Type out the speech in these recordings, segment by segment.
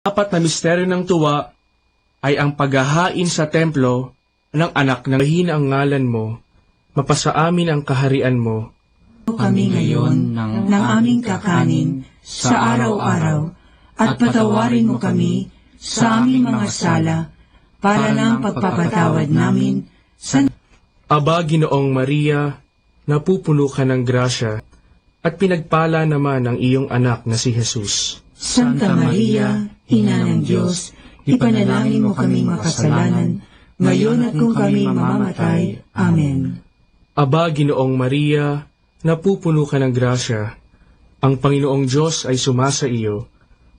Apat na misteryo ng tuwa ay ang paghahain sa templo ng anak ng bahin ang ngalan mo, mapasa amin ang kaharian mo. Kami ngayon ng aming kakanin sa araw-araw, at patawarin mo kami sa aming mga sala, para ng pagpapatawad namin sa... Aba, Ginoong Maria, napupuno ka ng grasya, at pinagpala naman ang iyong anak na si Jesus. Santa Maria, Ina ng Diyos, ipanalangin mo kaming makasalanan, ngayon at kung kami mamamatay. Amen. Aba, Ginoong Maria, napupuno ka ng grasya, ang Panginoong Diyos ay sumasa iyo,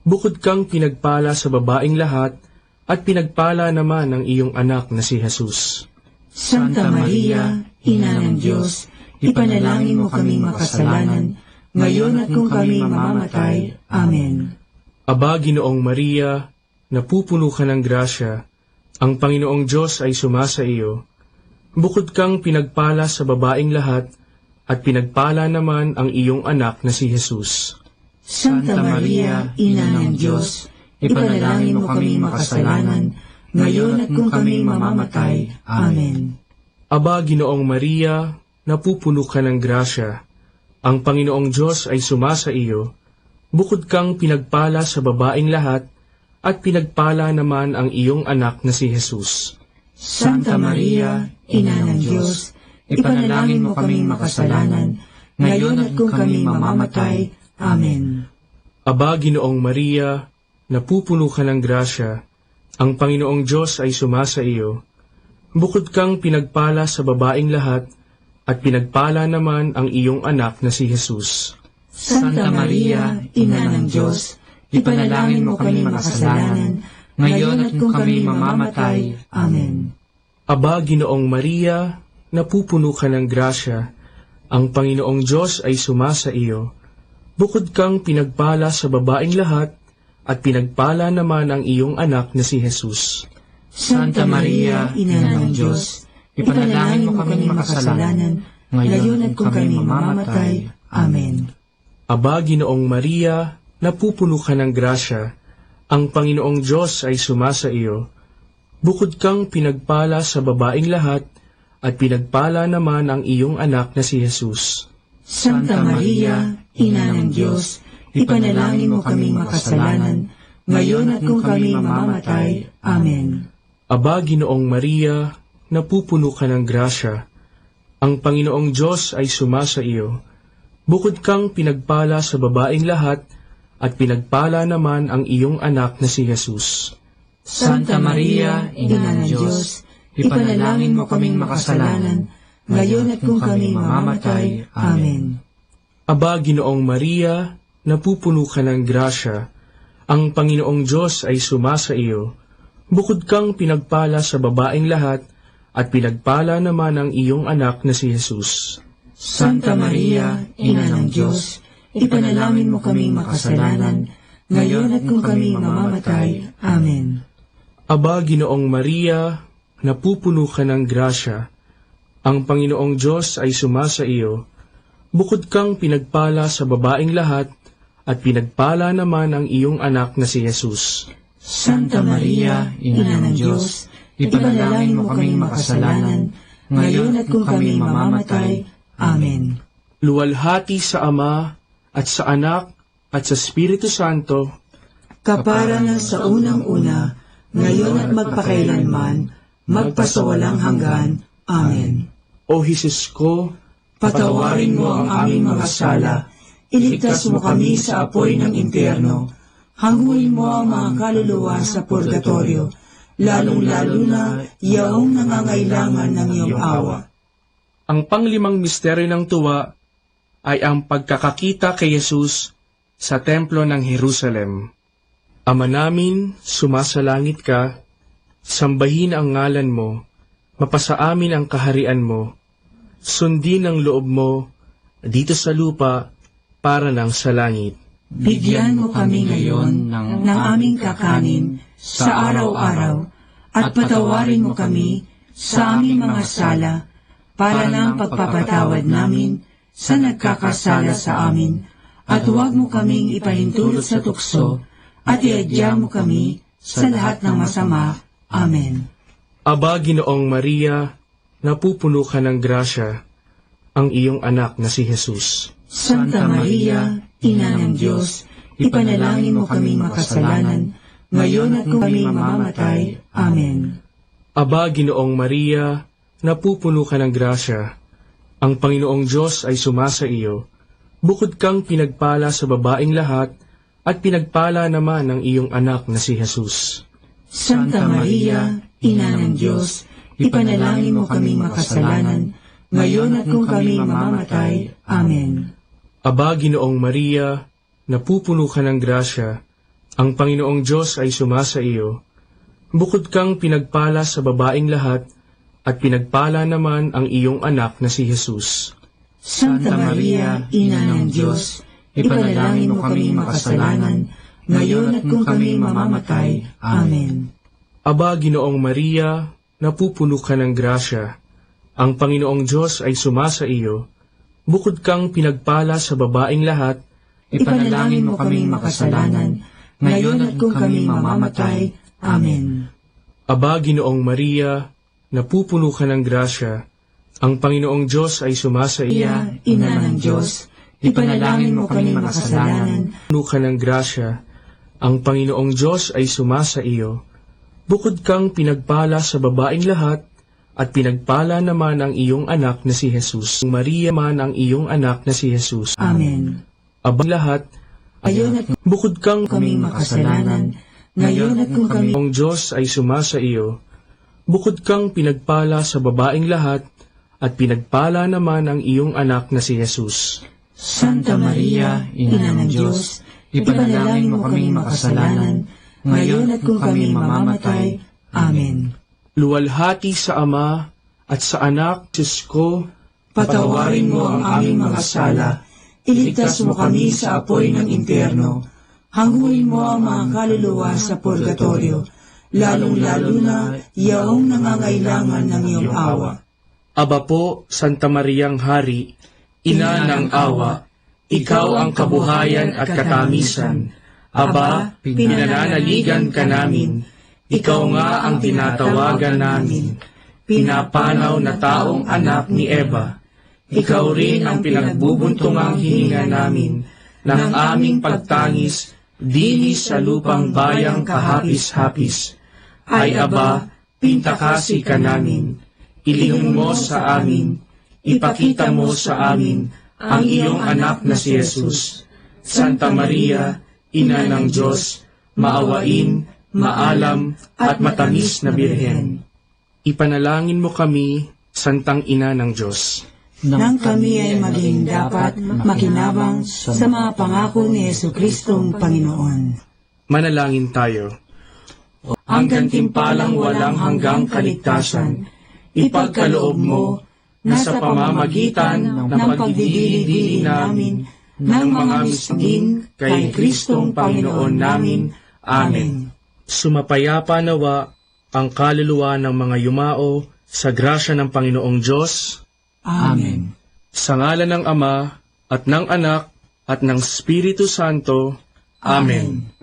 bukod kang pinagpala sa babaing lahat, at pinagpala naman ang iyong anak na si Jesus. Santa Maria, Ina ng Diyos, ipanalangin mo kaming makasalanan, ngayon at kung kami mamamatay. Amen. Aba, Ginoong Maria, napupuno ka ng grasya, ang Panginoong Diyos ay sumasa iyo, bukod kang pinagpala sa babaing lahat, at pinagpala naman ang iyong anak na si Jesus. Santa Maria, Ina ng Diyos, ipanalangin mo kaming makasalanan, ngayon at kung kami mamamatay. Amen. Aba, Ginoong Maria, napupuno ka ng grasya, ang Panginoong Diyos ay sumasa iyo, bukod kang pinagpala sa babaing lahat, at pinagpala naman ang iyong anak na si Jesus. Santa Maria, Ina ng Diyos, ipanalangin mo kaming makasalanan, ngayon at kung kami mamamatay. Amen. Aba, Ginoong Maria, napupuno ka ng grasya, ang Panginoong Diyos ay sumasa iyo, bukod kang pinagpala sa babaing lahat, at pinagpala naman ang iyong anak na si Jesus. Santa Maria, Ina ng Diyos, ipanalangin mo kaming makasalanan, ngayon at kung kami mamamatay. Amen. Aba, Ginoong Maria, napupuno ka ng grasya, ang Panginoong Diyos ay sumasa iyo, bukod kang pinagpala sa babaing lahat, at pinagpala naman ang iyong anak na si Jesus. Santa Maria, Ina ng Diyos, ipanalangin mo kaming makasalanan, ngayon at kung kami mamamatay. Amen. Aba, Ginoong Maria, napupuno ka ng grasya, ang Panginoong Diyos ay sumasa iyo, bukod kang pinagpala sa babaing lahat, at pinagpala naman ang iyong anak na si Jesus. Santa Maria, Ina ng Diyos, ipanalangin mo kaming makasalanan, ngayon at kung kami mamamatay. Amen. Aba, Ginoong Maria, napupuno ka ng grasya, ang Panginoong Diyos ay sumasa iyo, bukod kang pinagpala sa babaing lahat, at pinagpala naman ang iyong anak na si Jesus. Santa Maria, Ina ng Diyos, ipanalangin mo kaming makasalanan, ngayon at kung kami mamamatay. Amen. Aba, Ginoong Maria, napupuno ka ng grasya, ang Panginoong Diyos ay sumasa iyo, bukod kang pinagpala sa babaing lahat, at pinagpala naman ang iyong anak na si Jesus. Santa Maria, Ina ng Diyos, ipanalangin mo kaming makasalanan, ngayon at kung kami mamamatay. Amen. Aba, Ginoong Maria, napupuno ka ng grasya, ang Panginoong Diyos ay sumasa iyo, bukod kang pinagpala sa babaing lahat, at pinagpala naman ang iyong anak na si Jesus. Santa Maria, Ina ng Diyos, ipanalangin mo kaming makasalanan, ngayon at kung kami mamamatay. Amen. Luwalhati sa Ama, at sa Anak, at sa Espiritu Santo, kapara na sa unang-una, ngayon at magpakailanman, magpasawalang hanggan. Amen. O Jesus ko, patawarin mo ang aming mga sala, iligtas mo kami sa apoy ng impyerno, hanguin mo ang mga kaluluwa sa purgatorio, lalong-lalo na yaong nangangailangan ng iyong awa. Ang panglimang misteryo ng tuwa ay ang pagkakakita kay Jesus sa templo ng Jerusalem. Ama namin, sumasalangit ka, sambahin ang ngalan mo, mapasa amin ang kaharian mo, sundin ang loob mo dito sa lupa para ng sa langit. Bigyan mo kami ngayon ng aming kakanin sa araw-araw, at patawarin mo kami sa aming mga sala, para ng pagpapatawad namin sa nagkakasala sa amin, at huwag mo kaming ipahintulot sa tukso, at iadya mo kami sa lahat ng masama. Amen. Aba, Ginoong Maria, napupuno ka ng grasya, ang iyong anak na si Jesus. Santa Maria, Ina ng Diyos, ipanalangin mo kaming makasalanan, ngayon at kung kami mamamatay. Amen. Aba, Ginoong Maria, napupuno ka ng grasya, ang Panginoong Diyos ay sumasa iyo. Bukod kang pinagpala sa babaeng lahat, at pinagpala naman ang iyong anak na si Jesus. Santa Maria, Ina ng Diyos, ipanalangin mo kaming makasalanan, ngayon at kung kami mamamatay. Amen. Aba, Ginoong Maria, napupuno ka ng grasya, ang Panginoong Diyos ay sumasa iyo. Bukod kang pinagpala sa babaeng lahat, at pinagpala naman ang iyong anak na si Jesus. Santa Maria, Ina ng Diyos, ipanalangin mo kaming makasalanan, ngayon at kung kami mamamatay. Amen. Aba, Ginoong Maria, napupuno ka ng grasya, ang Panginoong Diyos ay sumasa iyo. Bukod kang pinagpala sa babaeng lahat, ipanalangin mo kaming makasalanan, ngayon at kung kami mamamatay. Amen. Aba, Ginoong Maria, napupuno ka ng grasya, ang Panginoong Diyos ay sumasa iyo. Ina ng Diyos, ipanalangin mo kaming makasalanan, Puno ka ng grasya, ang Panginoong Diyos ay sumasa iyo. Bukod kang pinagpala sa babaeng lahat, at pinagpala naman ang iyong anak na si Jesus. Maria man ang iyong anak na si Jesus. Amen. Abang lahat, Ngayon at bukod kang kaming makasalanan, ngayon at kung kami Panginoong Diyos ay sumasa iyo. Bukod kang pinagpala sa babaeng lahat, at pinagpala naman ang iyong anak na si Jesus. Santa Maria, Ina ng Diyos, ipanalangin mo kaming makasalanan, ngayon at kung kami mamamatay. Amen. Luwalhati sa Ama at sa Anak, Diyos ko, Patawarin mo ang aming mga sala, iligtas mo kami sa apoy ng impyerno, hanguin mo ang mga kaluluwa sa purgatorio, lalong-lalo na yaong nangangailangan ng iyong awa. Aba po, Santa Mariang Hari, Ina ng awa, ikaw ang kabuhayan at katamisan. Aba, pinananaligan ka namin, ikaw nga ang tinatawagan namin. Pinapanaw na taong anak ni Eva, ikaw rin ang pinagbubuntungang hininga namin ng aming pagtangis dini sa lupang bayang kahapis-hapis. Ay aba, pintakasi ka namin, ilingon mo sa amin, ipakita mo sa amin ang iyong anak na si Jesus. Santa Maria, Ina ng Diyos, maawain, maalam at matamis na Birhen. Ipanalangin mo kami, Santang Ina ng Diyos, Nang kami ay maging dapat makinabang sa mga pangako ni Jesucristong Panginoon. manalangin tayo. Ang gantimpalang walang hanggang kaligtasan, ipagkaloob mo na sa pamamagitan ng pagdidili-dili namin ng mga miskin kay Kristong Panginoon namin. Amen. Sumapayapa nawa ang kaluluwa ng mga yumao sa grasya ng Panginoong Diyos, Amen. sa ngalan ng Ama at ng Anak at ng Espiritu Santo. Amen.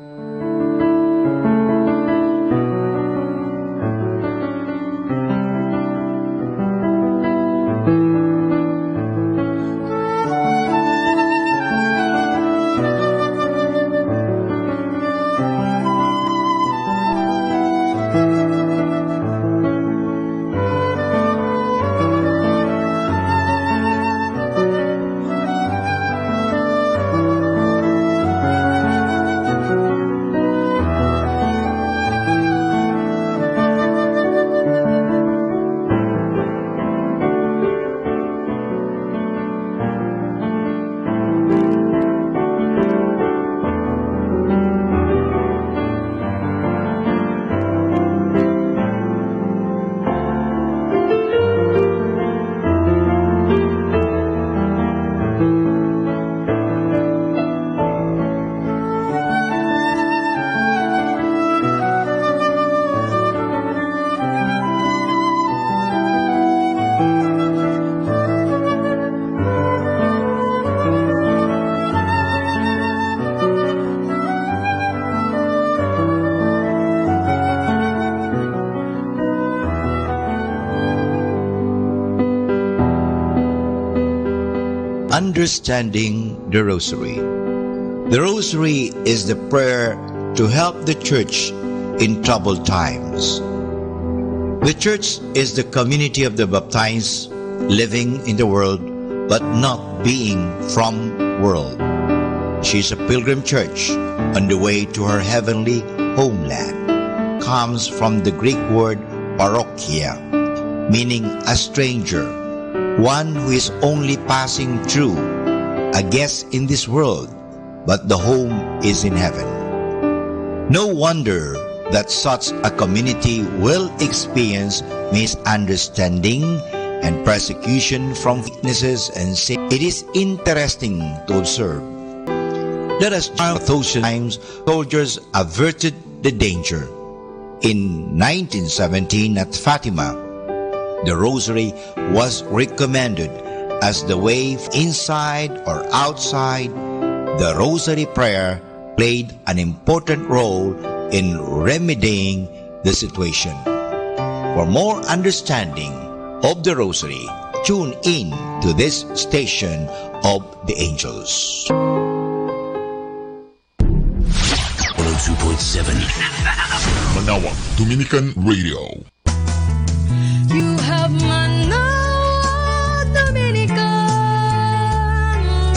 understanding the Rosary. The Rosary is the prayer to help the Church in troubled times. The Church is the community of the baptized living in the world but not being from world. She is a pilgrim church on the way to her heavenly homeland. Comes from the Greek word parochia, meaning a stranger, one who is only passing through, a guest in this world, but the home is in heaven. No wonder that such a community will experience misunderstanding and persecution from witnesses and sin. It is interesting to observe. Let us at those times soldiers averted the danger. In 1917 at Fatima, the Rosary was recommended as the way inside or outside. The Rosary prayer played an important role in remedying the situation. For more understanding of the Rosary, tune in to this station of the angels. 102.7 Manawag Dominican Radio. You have Manawag Dominican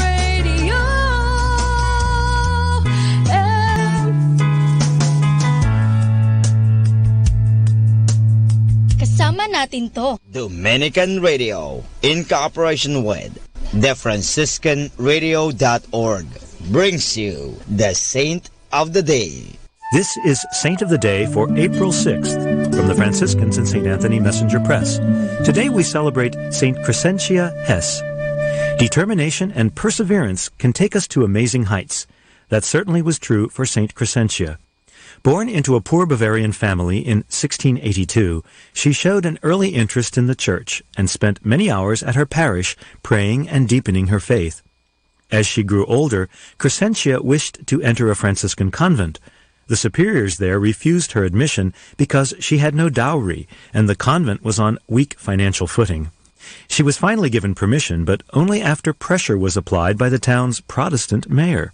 Radio. Kasama natin to. Dominican Radio, in cooperation with TheFranciscanRadio.org, brings you the Saint of the Day. This is Saint of the Day for April 6th from the Franciscans and St. Anthony Messenger Press. Today we celebrate St. Crescentia Hess. Determination and perseverance can take us to amazing heights. That certainly was true for St. Crescentia. Born into a poor Bavarian family in 1682, she showed an early interest in the Church and spent many hours at her parish praying and deepening her faith. As she grew older, Crescentia wished to enter a Franciscan convent. The superiors there refused her admission because she had no dowry, and the convent was on weak financial footing. She was finally given permission, but only after pressure was applied by the town's Protestant mayor.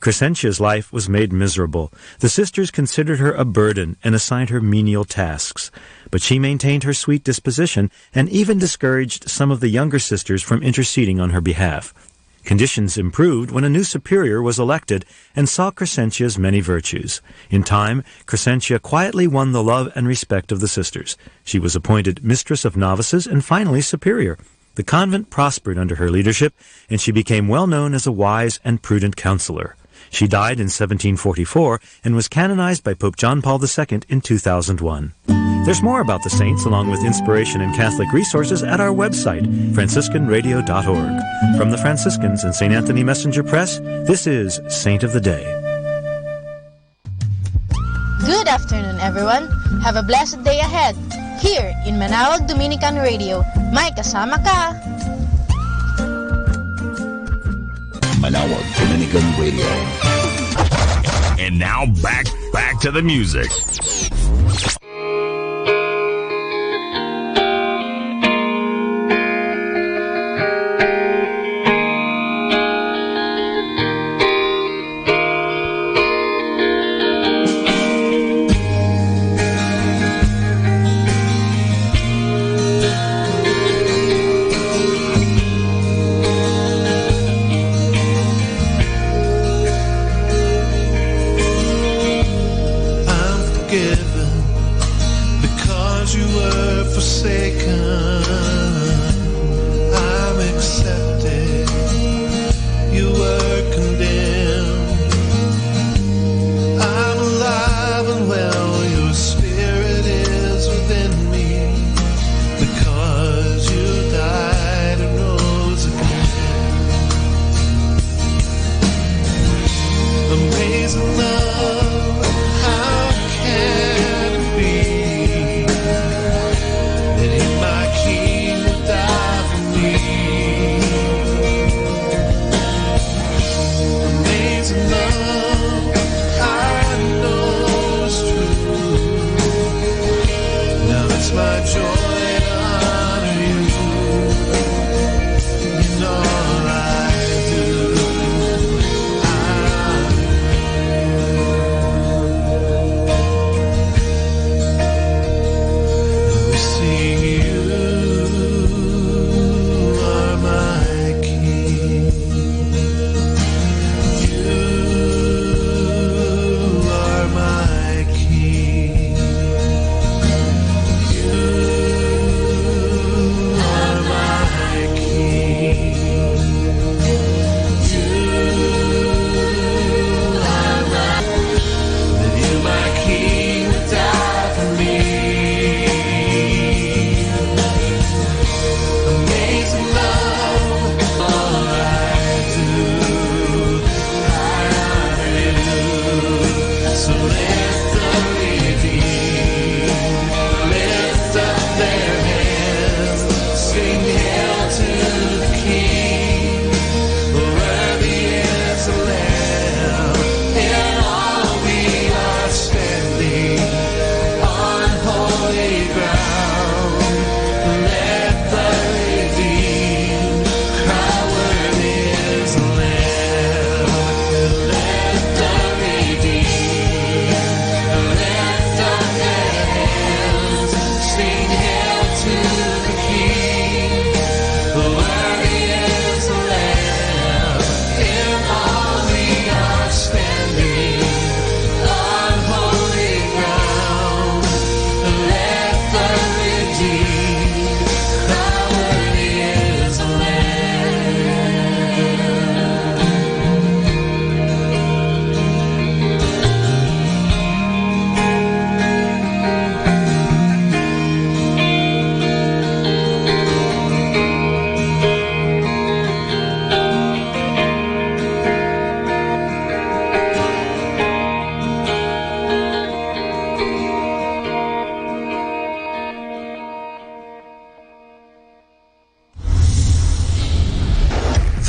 Crescentia's life was made miserable. The sisters considered her a burden and assigned her menial tasks. But she maintained her sweet disposition and even discouraged some of the younger sisters from interceding on her behalf. Conditions improved when a new superior was elected and saw Crescentia's many virtues. In time, Crescentia quietly won the love and respect of the sisters. She was appointed mistress of novices and finally superior. The convent prospered under her leadership, and she became well known as a wise and prudent counselor. She died in 1744 and was canonized by Pope John Paul II in 2001. There's more about the saints along with inspiration and Catholic resources at our website, franciscanradio.org. From the Franciscans and St. Anthony Messenger Press, this is Saint of the Day. Good afternoon, everyone. Have a blessed day ahead. Here in Manawag Dominican Radio, may kasama ka. Manawag Dominican Radio. And now back to the music. Key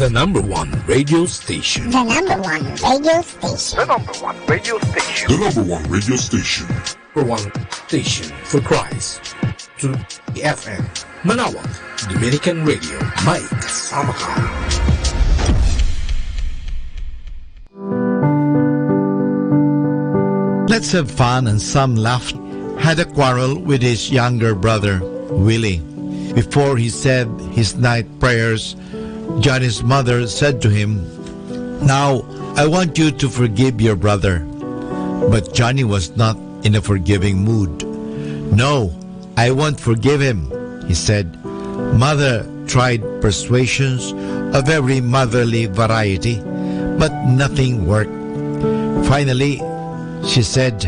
The number one radio station. The number one radio station. The number one radio station. The number one radio station. Number one station for Christ. To the FM. Manawag, Dominican Radio. May kasama ka. Let's have fun and some laughed. Had a quarrel with his younger brother, Willie. Before he said his night prayers, Johnny's mother said to him, "Now, I want you to forgive your brother." But Johnny was not in a forgiving mood. "No, I won't forgive him," he said. Mother tried persuasions of every motherly variety, but nothing worked. Finally, she said,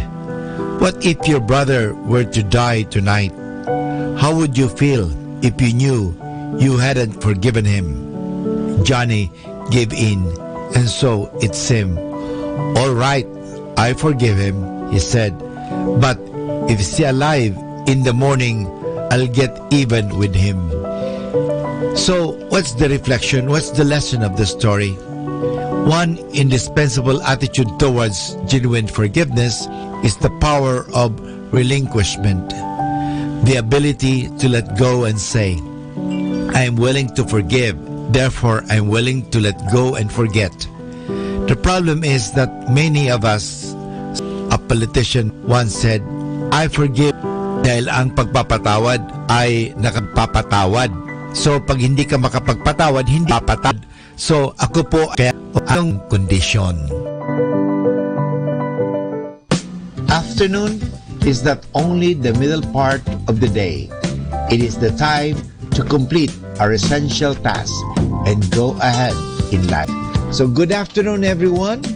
"What if your brother were to die tonight? How would you feel if you knew you hadn't forgiven him?" Johnny gave in, and so it seemed. "All right, I forgive him," he said. "But if he's alive in the morning, I'll get even with him." So, what's the reflection? What's the lesson of the story? One indispensable attitude towards genuine forgiveness is the power of relinquishment, the ability to let go and say, "I am willing to forgive, therefore I am willing to let go and forget." The problem is that many of us, a politician once said, "I forgive dahil ang pagpapatawad ay nakapapatawad. So pag hindi ka makapagpatawad, hindi papatawad. So ako po kaya ang kondisyon." Afternoon is not only the middle part of the day. It is the time to complete our essential tasks and go ahead in life. So good afternoon, everyone.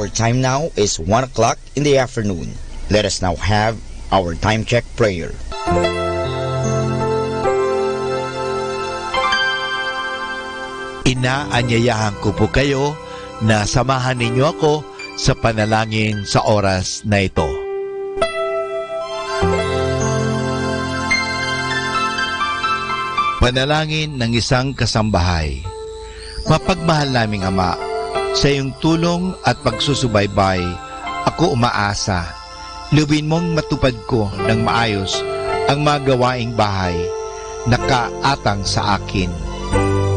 Our time now is 1 o'clock in the afternoon. Let us now have our time check prayer. Inaanyayahan ko po kayo na samahan ninyo ako sa panalangin sa oras na ito. Panalangin ng isang kasambahay. Mapagmahal naming Ama, sa iyong tulong at pagsusubaybay, ako umaasa. Luwin mong matupad ko ng maayos ang mga gawaing bahay na kaatang sa akin.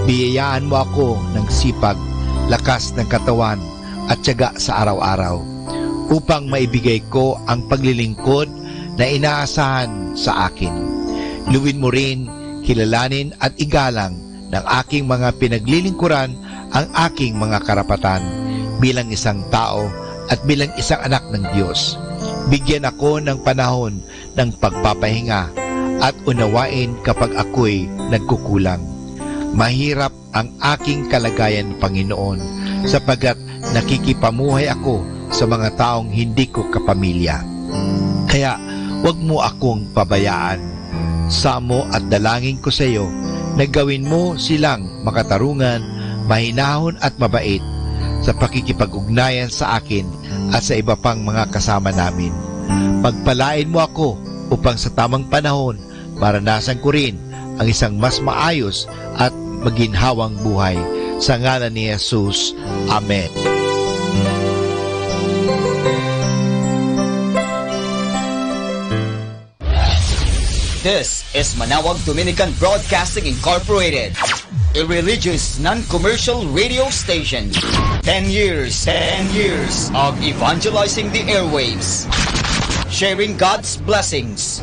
Biyayaan mo ako ng sipag, lakas ng katawan at tiyaga sa araw-araw upang maibigay ko ang paglilingkod na inaasahan sa akin. Luwin mo rin, kilalanin at igalang ng aking mga pinaglilingkuran ang aking mga karapatan bilang isang tao at bilang isang anak ng Diyos. Bigyan ako ng panahon ng pagpapahinga at unawain kapag ako'y nagkukulang. Mahirap ang aking kalagayan, Panginoon, sapagkat nakikipamuhay ako sa mga taong hindi ko kapamilya. Kaya huwag mo akong pabayaan. Samo at dalangin ko sa iyo na gawin mo silang makatarungan, mahinahon at mabait sa pakikipag-ugnayan sa akin at sa iba pang mga kasama namin. Pagpalain mo ako upang sa tamang panahon maranasan ko rin ang isang mas maayos at maginhawang buhay. Sa ngalan ni Jesus. Amen. This is Manawag Dominican Broadcasting Incorporated, a religious non-commercial radio station. 10 years of evangelizing the airwaves, sharing God's blessings,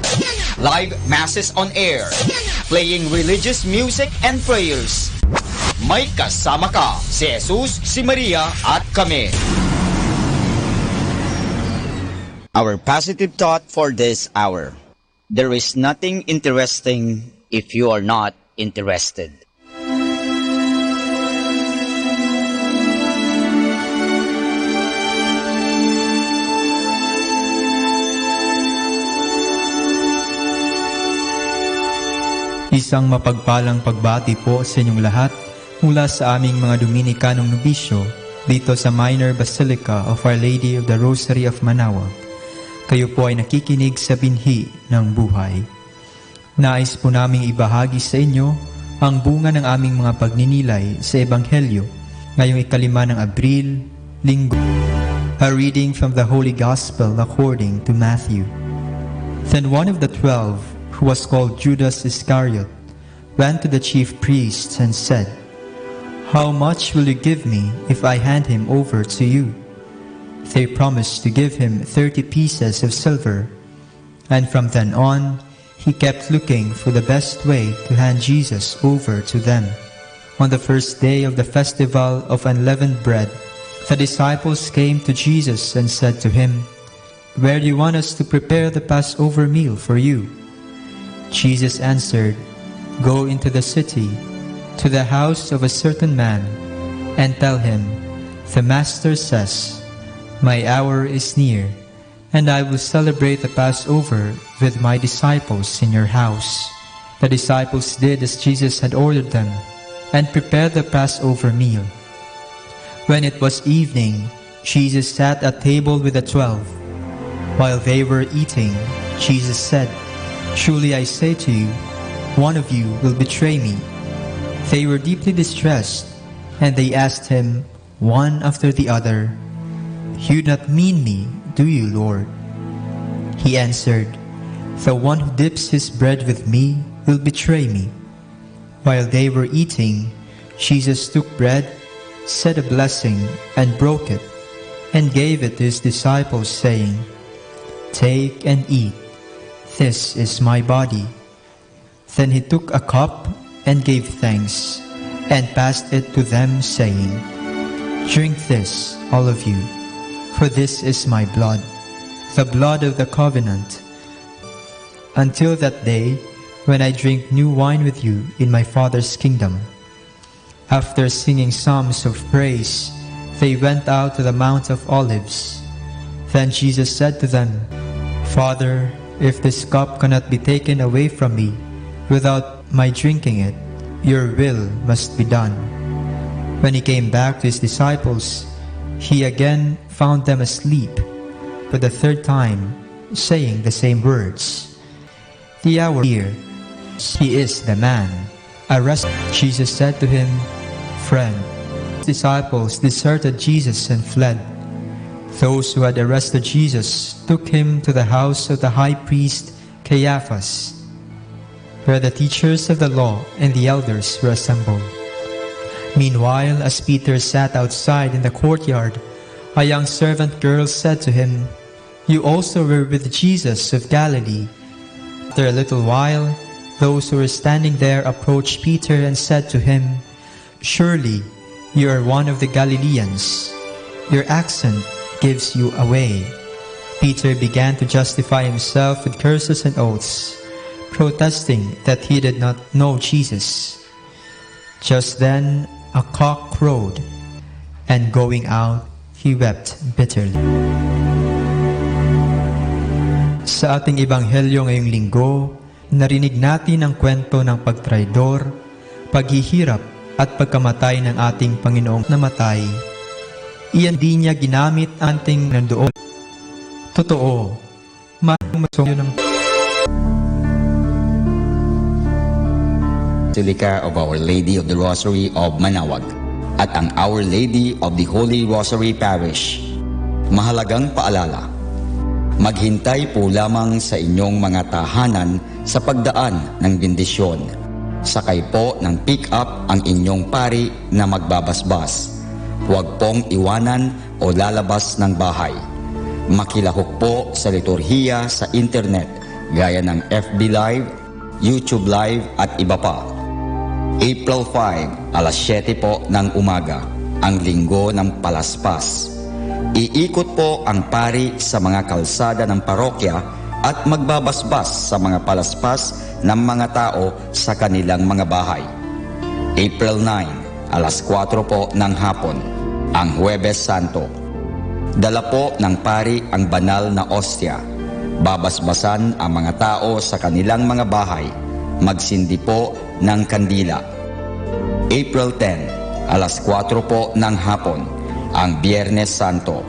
live masses on air, playing religious music and prayers. May kasama ka, si Jesus, si Maria at kami. Our positive thought for this hour. There is nothing interesting if you are not interested. Isang mapagpalang pagbati po sa inyong lahat mula sa aming mga Dominicanong nobisyo dito sa Minor Basilica of Our Lady of the Rosary of Manaoag. Kayo po ay nakikinig sa binhi ng buhay. Nais po naming ibahagi sa inyo ang bunga ng aming mga pagninilay sa Ebanghelyo ngayong 5 ng Abril, Linggo. A reading from the Holy Gospel according to Matthew. Then one of the 12, who was called Judas Iscariot, went to the chief priests and said, "How much will you give me if I hand him over to you?" They promised to give him 30 pieces of silver, and from then on, he kept looking for the best way to hand Jesus over to them. On the first day of the festival of unleavened bread, the disciples came to Jesus and said to him, "Where do you want us to prepare the Passover meal for you?" Jesus answered, "Go into the city, to the house of a certain man, and tell him, 'The Master says, My hour is near, and I will celebrate the Passover with my disciples in your house.'" The disciples did as Jesus had ordered them, and prepared the Passover meal. When it was evening, Jesus sat at table with the 12. While they were eating, Jesus said, "Truly I say to you, one of you will betray me." They were deeply distressed, and they asked him, one after the other, "You do not mean me, do you, Lord?" He answered, "The one who dips his bread with me will betray me." While they were eating, Jesus took bread, said a blessing, and broke it, and gave it to his disciples, saying, "Take and eat. This is my body." Then he took a cup and gave thanks, and passed it to them, saying, "Drink this, all of you, for this is my blood, the blood of the covenant. Until that day, when I drink new wine with you in my Father's kingdom." After singing psalms of praise, They went out to the Mount of Olives. Then Jesus said to them, Father, if this cup cannot be taken away from me without my drinking it, your will must be done. When he came back to his disciples, he again found them asleep for the third time, saying the same words. The hour here, he is the man. Arrest. Jesus said to him, Friend, his disciples deserted Jesus and fled. Those who had arrested Jesus took him to the house of the high priest Caiaphas, where the teachers of the law and the elders were assembled. Meanwhile, as Peter sat outside in the courtyard, a young servant girl said to him, You also were with Jesus of Galilee. After a little while, those who were standing there approached Peter and said to him, Surely you are one of the Galileans. Your accent gives you away. Peter began to justify himself with curses and oaths, protesting that he did not know Jesus. Just then a cock crowed, and going out, he wept bitterly. Sa ating ebanghelyo ngayong linggo, narinig natin ang kwento ng pagtraidor, paghihirap at pagkamatay ng ating Panginoong namatay. Iyan di niya ginamit ang ating nandoon. Totoo, masungyo ng Basilica of Our Lady of the Rosary of Manaoag at ang Our Lady of the Holy Rosary Parish. Mahalagang paalala, maghintay po lamang sa inyong mga tahanan sa pagdaan ng bendisyon. Sakay po ng pick-up ang inyong pari na magbabasbas. Huwag pong iwanan o lalabas ng bahay. Makilahok po sa liturhiya sa internet gaya ng FB Live, YouTube Live at iba pa. April 5, alas 7 po ng umaga, ang linggo ng palaspas. Iikot po ang pari sa mga kalsada ng parokya at magbabasbas sa mga palaspas ng mga tao sa kanilang mga bahay. April 9, alas 4 po ng hapon, ang Huwebes Santo. Dala po ng pari ang banal na ostya. Babasbasan ang mga tao sa kanilang mga bahay. Magsindi po ng kandila. April 10, alas 4 po ng hapon, ang Biyernes Santo.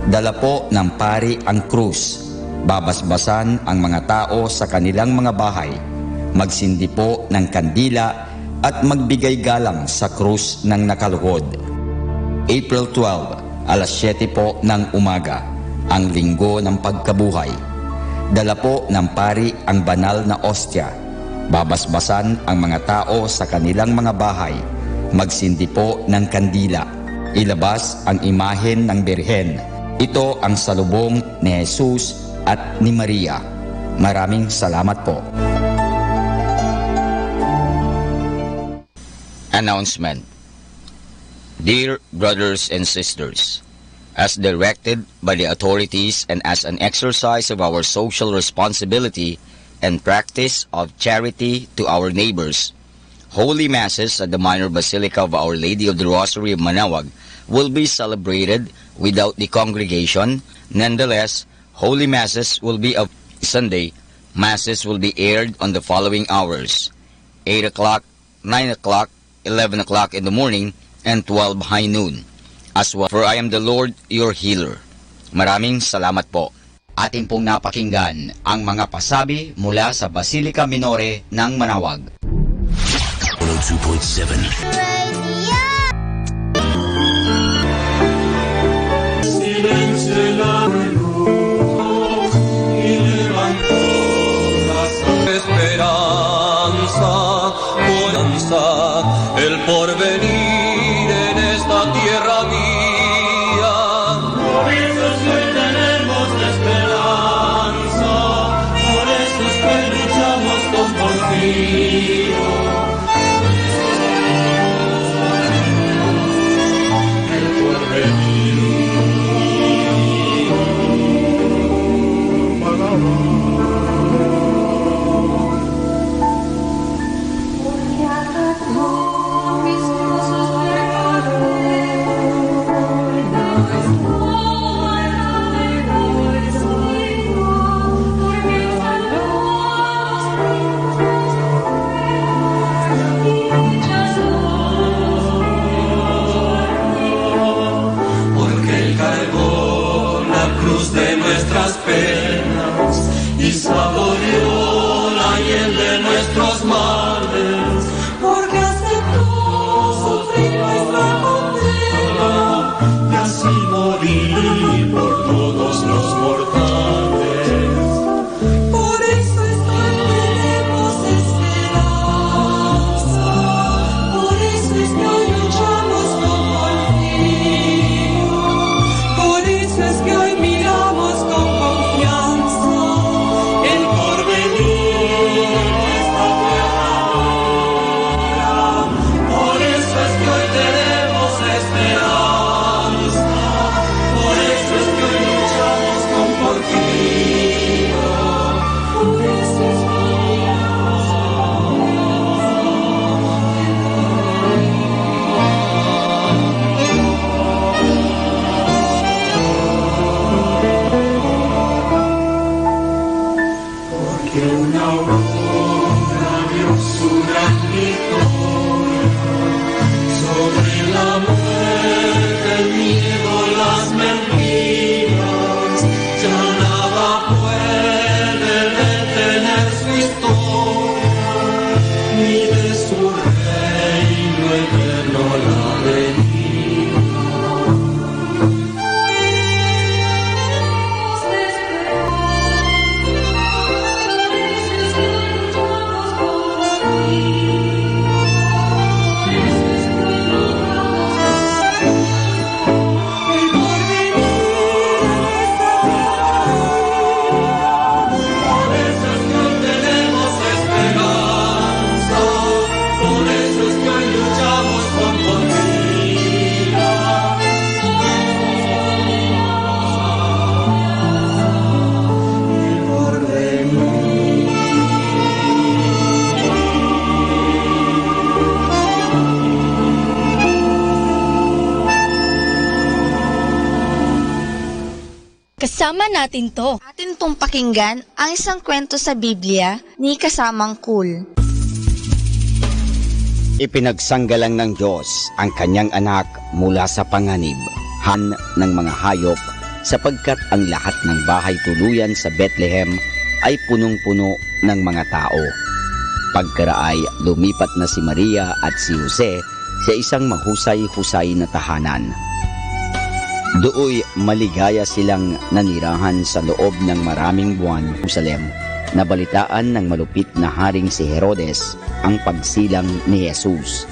Dala po ng pari ang krus. Babasbasan ang mga tao sa kanilang mga bahay. Magsindi po ng kandila at magbigay galang sa krus ng nakaluhod. April 12, alas 7 po ng umaga, ang linggo ng pagkabuhay. Dala po ng pari ang banal na ostya. Babasbasan ang mga tao sa kanilang mga bahay. Magsindi po ng kandila. Ilabas ang imahen ng Birhen. Ito ang salubong ni Jesus at ni Maria. Maraming salamat po. Announcement. Dear brothers and sisters, as directed by the authorities and as an exercise of our social responsibility and practice of charity to our neighbors, Holy Masses at the Minor Basilica of Our Lady of the Rosary of Manaoag will be celebrated without the congregation. Nonetheless, Holy Masses will be of Sunday. Masses will be aired on the following hours: 8 o'clock, 9 o'clock, 11 o'clock in the morning, and 12 high noon. As well, for I am the Lord your healer. Maraming salamat po. Ating pong napakinggan ang mga pasabi mula sa Basilica Minore ng Manaoag. 102.7 el porvenir en esta tierra mía. Por eso hoy tenemos esperanza, por eso es que luchamos con Porfirio. El porvenir. Mis cosas su reino eterno la venida. Kasama natin to. Atin pong pakinggan ang isang kwento sa Biblia ni Kasamang Cool. Ipinagsanggalang ng Diyos ang kanyang anak mula sa panganib, ng mga hayop, sapagkat ang lahat ng bahay tuluyan sa Bethlehem ay punong-puno ng mga tao. Pagkaraay, lumipat na si Maria at si Jose sa isang mahusay-husay na tahanan. Dooy maligaya silang nanirahan sa loob ng maraming buwan sa Jerusalem. Nabalitaan ng malupit na haring si Herodes ang pagsilang ni Jesus.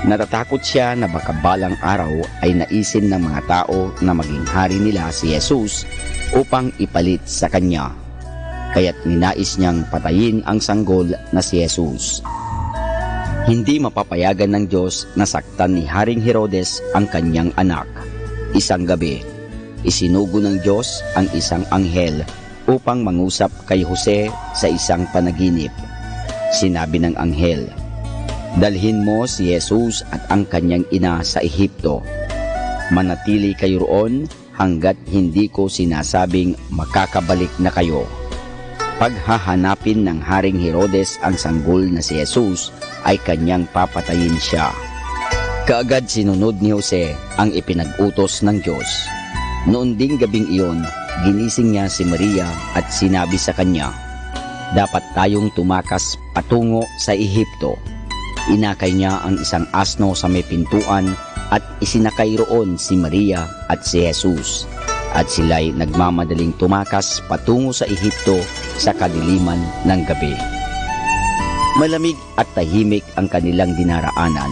Natatakot siya na baka balang araw ay naisin ng mga tao na maging hari nila si Jesus upang ipalit sa kanya. Kaya't ninais niyang patayin ang sanggol na si Jesus. Hindi mapapayagan ng Diyos na saktan ni Haring Herodes ang kanyang anak. Isang gabi, isinugo ng Diyos ang isang anghel upang mangusap kay Jose sa isang panaginip. Sinabi ng anghel, "Dalhin mo si Jesus at ang kanyang ina sa Ehipto. Manatili kayo roon hanggat hindi ko sinasabing makakabalik na kayo. Paghahanapin ng Haring Herodes ang sanggol na si Jesus, ay kanyang papatayin siya." Kaagad sinunod ni Jose ang ipinag-utos ng Diyos. Noon ding gabing iyon, ginising niya si Maria at sinabi sa kanya, "Dapat tayong tumakas patungo sa Ehipto." Inakay niya ang isang asno sa may pintuan at isinakay roon si Maria at si Jesus. At sila'y nagmamadaling tumakas patungo sa Ehipto sa kadiliman ng gabi. Malamig at tahimik ang kanilang dinaraanan.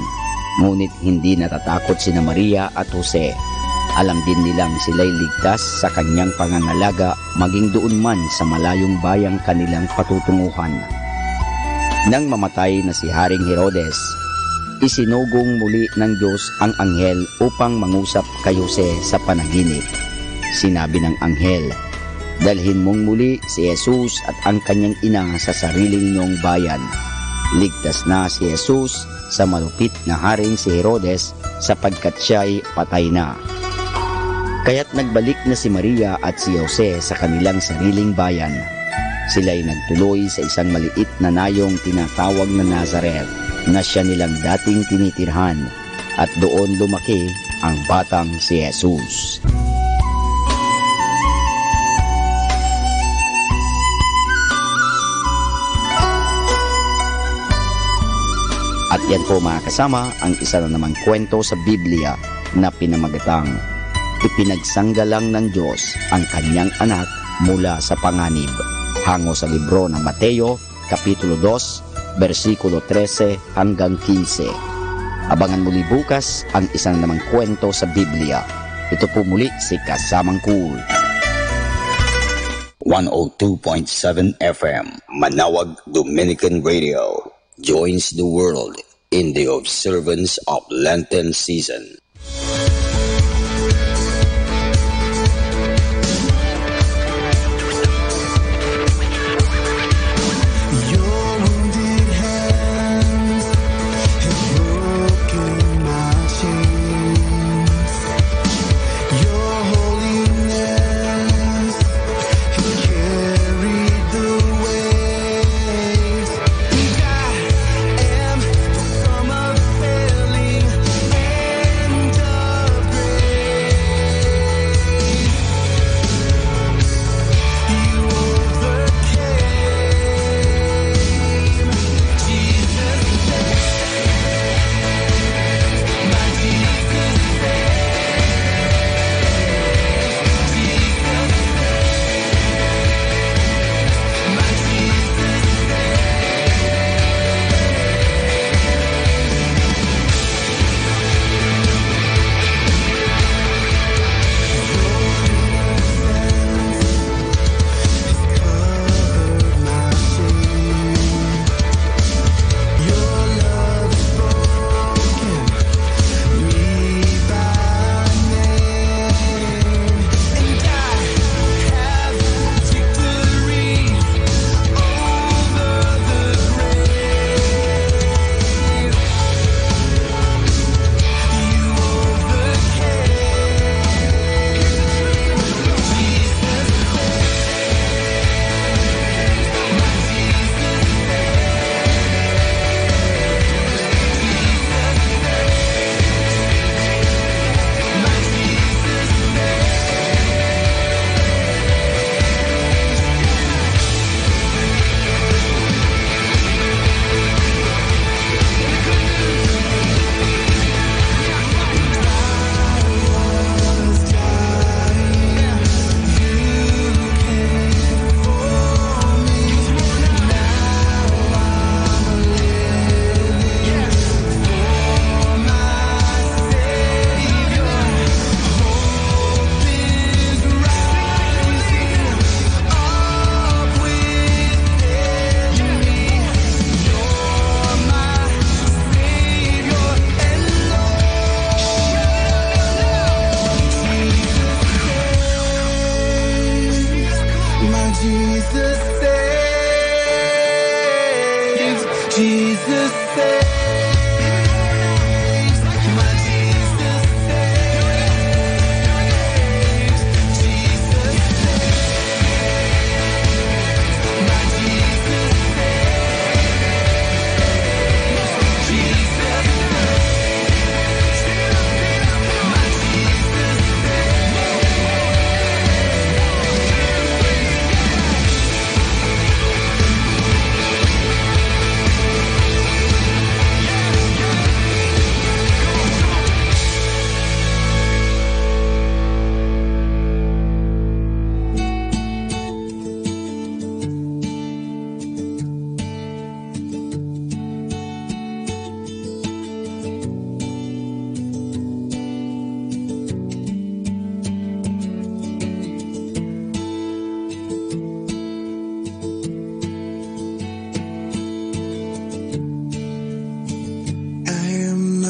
Ngunit hindi natatakot sina Maria at Jose. Alam din nilang sila'y ligtas sa kanyang pangangalaga maging doon man sa malayong bayang kanilang patutunguhan. Nang mamatay na si Haring Herodes, isinugong muli ng Diyos ang anghel upang mangusap kay Jose sa panaginip. Sinabi ng anghel, "Dalhin mong muli si Jesus at ang kanyang ina sa sariling niyong bayan. Ligtas na si Jesus sa malupit na haring si Herodes sapagkat siya'y patay na." Kaya't nagbalik na si Maria at si Jose sa kanilang sariling bayan. Sila'y nagtuloy sa isang maliit na nayong tinatawag na Nazareth na siya nilang dating tinitirhan, at doon lumaki ang batang si Jesus. At yan po mga kasama ang isa na namang kwento sa Biblia na pinamagatang Ipinagsanggalang ng Diyos ang kanyang anak mula sa panganib, hango sa libro ng Mateo, Kapitulo 2, versikulo 13 hanggang 15. Abangan muli bukas ang isa na namang kwento sa Biblia. Ito po muli si Kasamang Cool. 102.7 FM, Manawag Dominican Radio, joins the world in the observance of Lenten season. And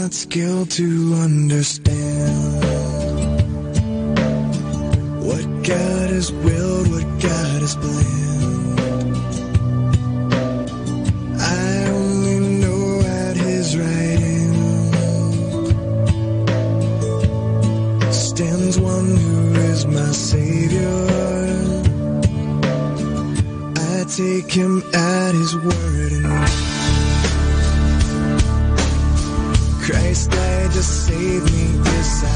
not skilled to understand what God has willed, what God has planned. I only know at His right hand stands one who is my Savior. I take Him at His word and Christ died to save me, yes